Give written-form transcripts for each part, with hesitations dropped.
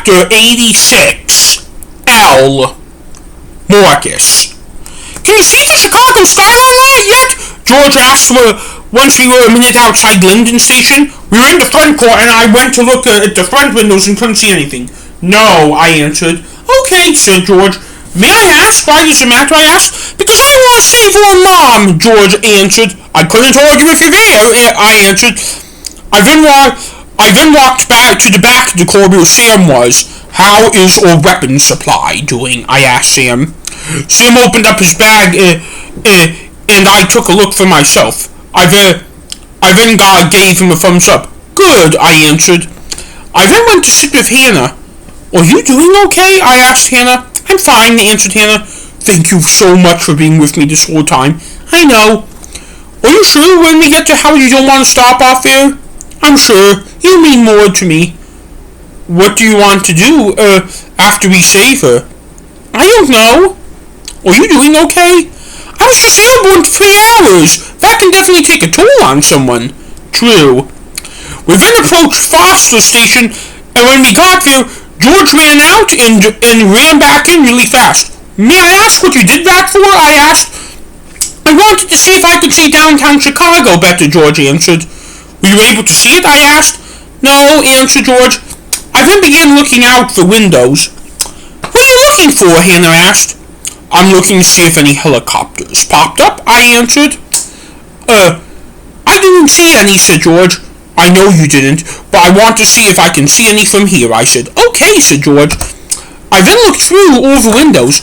Chapter 86, L. Marcus. "Can you see the Chicago skyline yet?" George asked once we were a minute outside Linden Station. "We were in the front court, and I went to look at the front windows and couldn't see anything." "No," I answered. "Okay," said George. "May I ask why there's a matter?" I asked. "Because I want to save your mom," George answered. "I couldn't argue with you there," I answered. I then walked back to the back of the car where Sam was. "How is our weapons supply doing?" I asked Sam. Sam opened up his bag, and I took a look for myself. I then gave him a thumbs up. "Good," I answered. I then went to sit with Hannah. "Are you doing okay?" I asked Hannah. "I'm fine," answered Hannah. "Thank you so much for being with me this whole time." "I know." "Are you sure when we get to Howard you don't want to stop off there?" "I'm sure. You mean more to me." "What do you want to do, after we save her?" "I don't know." "Are you doing okay?" "I was just airborne for 3 hours. That can definitely take a toll on someone." "True." We then approached Foster Station, and when we got there, George ran out and ran back in really fast. "May I ask what you did that for?" I asked. "I wanted to see if I could see downtown Chicago better," George answered. "Were you able to see it?" I asked. "No," answered George. I then began looking out the windows. "What are you looking for?" Hannah asked. "I'm looking to see if any helicopters popped up," I answered. I didn't see any," said George. "I know you didn't, but I want to see if I can see any from here," I said. "Okay," said George. I then looked through all the windows.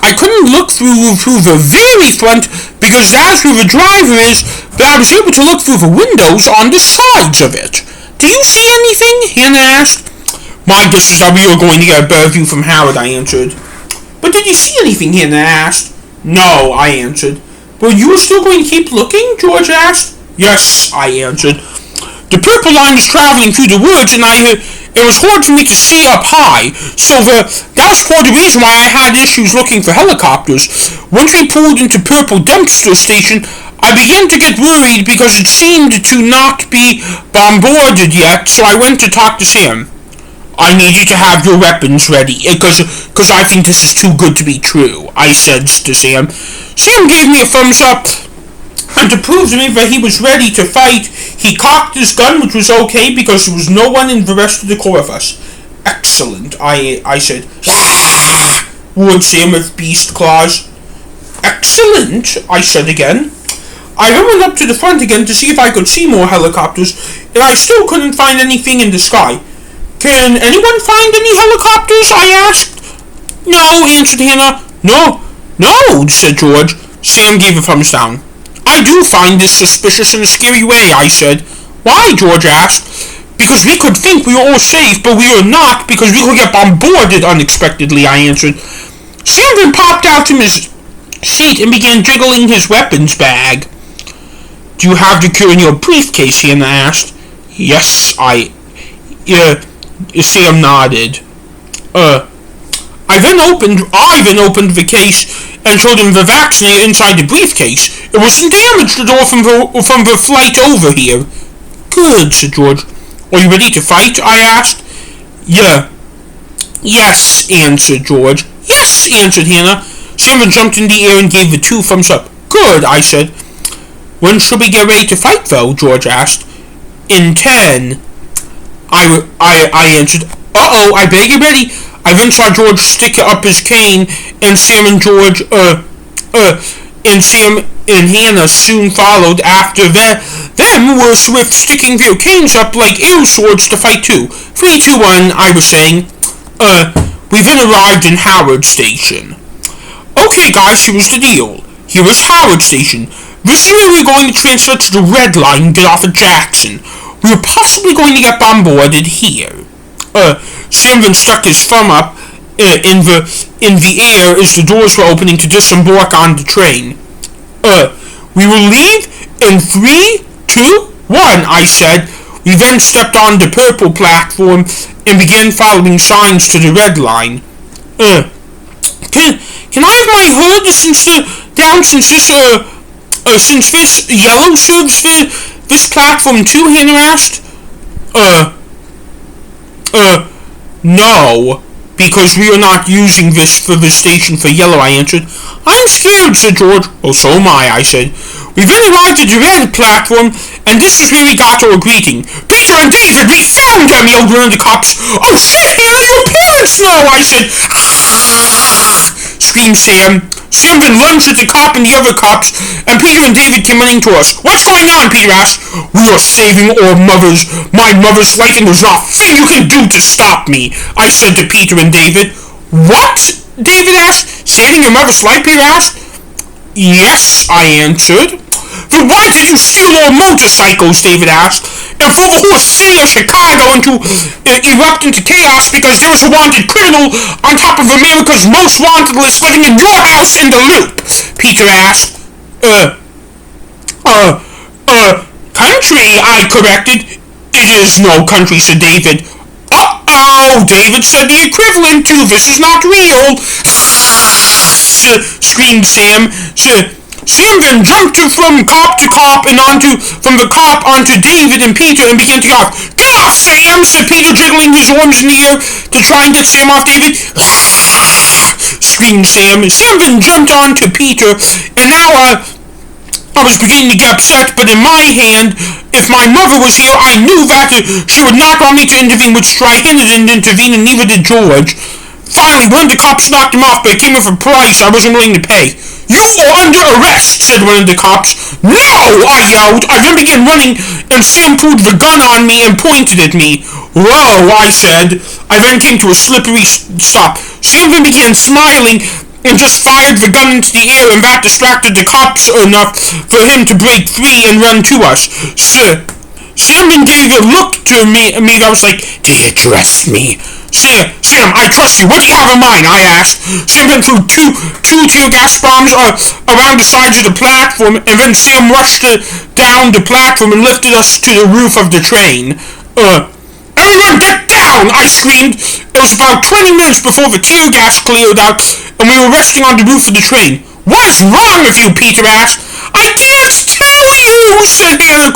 I couldn't look through the very front because that's where the driver is, but I was able to look through the windows on the sides of it. "Do you see anything?" Hannah asked. "My guess is that we are going to get a better view from Howard," I answered. "But did you see anything?" Hannah asked. "No," I answered. "But you were still going to keep looking?" George asked. "Yes," I answered. The purple line was traveling through the woods, and it was hard for me to see up high, so that was part of the reason why I had issues looking for helicopters. Once we pulled into Purple Dumpster Station, I began to get worried because it seemed to not be bombarded yet, so I went to talk to Sam. "I need you to have your weapons ready, because I think this is too good to be true," I said to Sam. Sam gave me a thumbs up, and to prove to me that he was ready to fight, he cocked his gun, which was okay because there was no one in the rest of the car of us. "Excellent," I said. "Ah!" roared Sam with beast claws. "Excellent," I said again. I then went up to the front again to see if I could see more helicopters, and I still couldn't find anything in the sky. "Can anyone find any helicopters?" I asked. "No," answered Hannah. No, said George. Sam gave a thumbs down. "I do find this suspicious in a scary way," I said. "Why?" George asked. "Because we could think we were all safe, but we are not, because we could get bombarded unexpectedly," I answered. Sam then popped out from his seat and began jiggling his weapons bag. "Do you have the cure in your briefcase?" Hannah asked. "Yes," Sam nodded. I then opened the case and showed him the vaccinator inside the briefcase. It wasn't damaged at all from the flight over here. "Good," said George. "Are you ready to fight?" I asked. "Yeah." "Yes," answered George. "Yes," answered Hannah. Sam jumped in the air and gave the 2 thumbs up. "Good," I said. "When should we get ready to fight, though?" George asked. "In 10. I answered. "Uh-oh, I better get ready." I then saw George stick up his cane, and Sam and Sam and Hannah soon followed after them were swift, sticking their canes up like air swords to fight too. 3, 2, 1, I was saying. We then arrived in Howard Station. "Okay, guys, here's the deal. Here is Howard Station. This is where we're going to transfer to the Red Line and get off at Jackson. We're possibly going to get bombarded here." Sam then stuck his thumb up in the air as the doors were opening to disembark on the train. "We will leave in 3, 2, 1, I said. We then stepped on the purple platform and began following signs to the Red Line. Can I have my hood since this yellow serves for this platform too?" Hannah asked. No, because we are not using this for the station for yellow, I answered. I'm scared, said George. Oh, so am I said. We then arrived at the red platform, and this is where we got our greeting. Peter and David, we found them, yelled one of the cops. Oh shit, Hannah, your parents know, I said. Screamed Sam. Sam then lunged at the cop and the other cops, and Peter and David came running to us. What's going on, Peter asked. We are saving our mothers. My mother's life, and there's not a thing you can do to stop me, I said to Peter and David. What? David asked. Saving your mother's life, Peter asked. Yes, I answered. Then why did you steal our motorcycles, David asked, and for the whole city of Chicago to erupt into chaos because there was a wanted criminal on top of America's most wanted list living in your house in the Loop? Peter asked. Country, I corrected. It is no country, said David. Uh-oh, David said, the equivalent to this is not real. Screamed Sam. Sam then jumped from cop to cop and from the cop onto David and Peter and began to go off. Get off, Sam, said Peter, jiggling his arms in the air to try and get Sam off David. Screamed Sam. Sam then jumped onto Peter, and now I was beginning to get upset, but in my hand, if my mother was here, I knew that she would not want me to intervene, which I didn't intervene, and neither did George. Finally, one of the cops knocked him off, but it came with a price I wasn't willing to pay. You are under arrest, said one of the cops. No, I yelled. I then began running, and Sam pulled the gun on me and pointed at me. Whoa, I said. I then came to a slippery stop. Sam then began smiling and just fired the gun into the air, and that distracted the cops enough for him to break free and run to us. Sam and David looked to me, I was like, do you trust me? Sam, I trust you. What do you have in mind? I asked. Sam then threw two tear gas bombs around the sides of the platform, and then Sam rushed down the platform and lifted us to the roof of the train. Everyone get down! I screamed. It was about 20 minutes before the tear gas cleared out, and we were resting on the roof of the train. What is wrong with you? Peter asked. I can't tell you, said Hannah,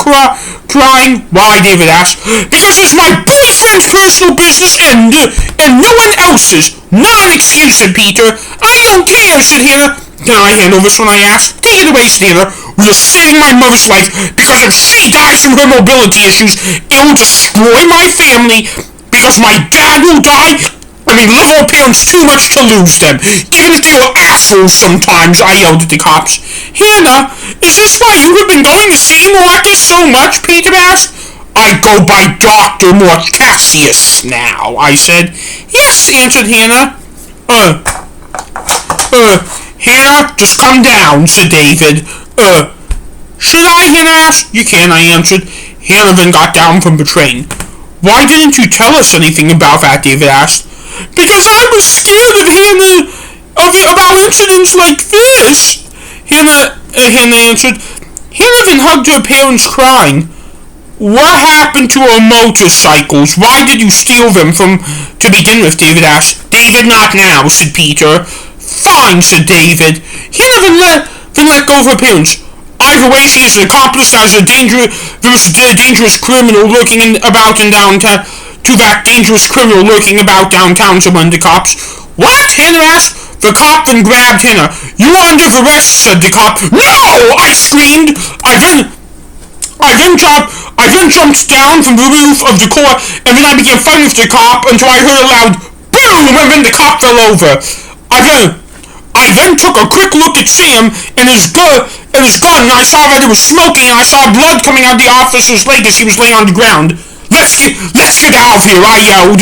crying. Why? David asked. Because it's my boyfriend's personal business and no one else's. Not an excuse, said Peter. I don't care, said Hannah. Can I handle this one? I asked. Take it away, said Hannah. We are saving my mother's life because if she dies from her mobility issues, it will destroy my family because my dad will die. I mean, love our parents too much to lose them. Even if they were assholes sometimes, I yelled at the cops. Hannah, is this why you have been going to see Marcus so much? Peter asked. I go by Dr. Mortasius now, I said. Yes, answered Hannah. Hannah, just come down, said David. Should I? Hannah asked. You can, I answered. Hannah then got down from the train. Why didn't you tell us anything about that? David asked. Because I was scared of Hannah, about incidents like this. Hannah answered. Hannah then hugged her parents, crying. What happened to our motorcycles? Why did you steal them to begin with? David asked. David, not now, said Peter. Fine, said David. Hannah then let go of her parents. Either way, she is an accomplice as a dangerous criminal lurking about in downtown. To that dangerous criminal lurking about downtown, said one of the cops. What? Hannah asked. The cop then grabbed Hannah. You are under arrest, said the cop. No! I screamed. I then jumped down from the roof of the car, and then I began fighting with the cop until I heard a loud boom, and then the cop fell over. I then took a quick look at Sam and his gun, and I saw that it was smoking, and I saw blood coming out of the officer's leg as he was laying on the ground. Let's get out of here, I yelled.